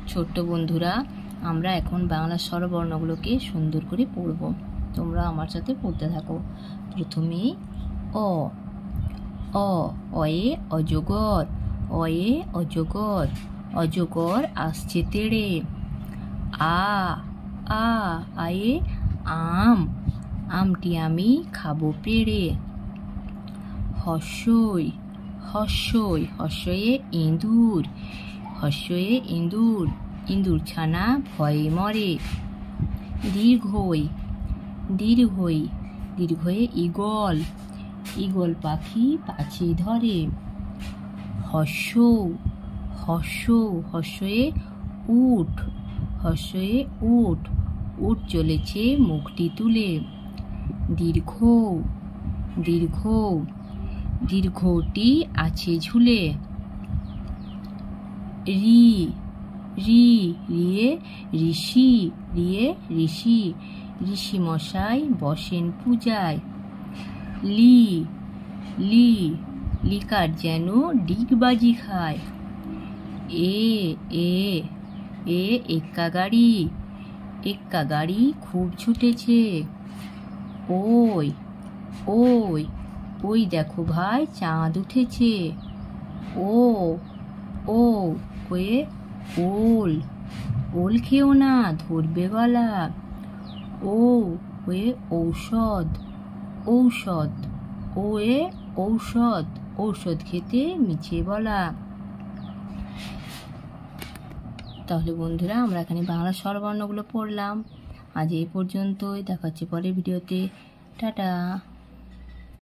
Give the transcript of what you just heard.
ছোট্ট বন্ধুরা, আমরা এখন বাংলা স্বরবর্ণগুলোকে সুন্দর করে পড়ব। তোমরা আমার সাথে পড়তে থাকো। প্রথমে অ অ অয়ে অজগর, অয়ে অজগর, অজগর আসছে তেড়ে। আ আ আয়ে আম, আমটি আমি খাবো পেড়ে। হর্ষই হর্ষই হর্ষয়ে ইঁদুর, হর্ষয়ে ইঁদুর, ইঁদুর ছানা ভয়ে মরে। দীর্ঘই দীর্ঘই দীর্ঘয়ে ঈগল, ঈগল পাখি পাছে ধরে। হর্ষৌ হর্ষৌ হর্ষয়ে উট, হর্ষয়ে উট, উট চলেছে মুখটি তুলে। দীর্ঘৌ দীর্ঘৌ দীর্ঘটি আছে ঝুলে। রি রি রিয়ে ঋষি, রিয়ে ঋষি, ঋষি মশাই বসেন পূজায়। লি লি লিকার যেন ডিগবাজি খায়। এ এ এ এক্কা গাড়ি, এক্কা গাড়ি খুব ছুটেছে। ওই ওই ওই দেখো ভাই চাঁদ উঠেছে। ও ও ওয়ে ওল, ওল খেও না ধরবে গলা। ও ওয়ে ঔষধ, ঔষধ, ওয়ে ঔষধ, ঔষধ খেতে মিছে বলা। তাহলে বন্ধুরা, আমরা এখানে বাংলা স্বরবর্ণগুলো পড়লাম। আজ এই পর্যন্তই, দেখা হচ্ছে পরের ভিডিওতে। টাটা।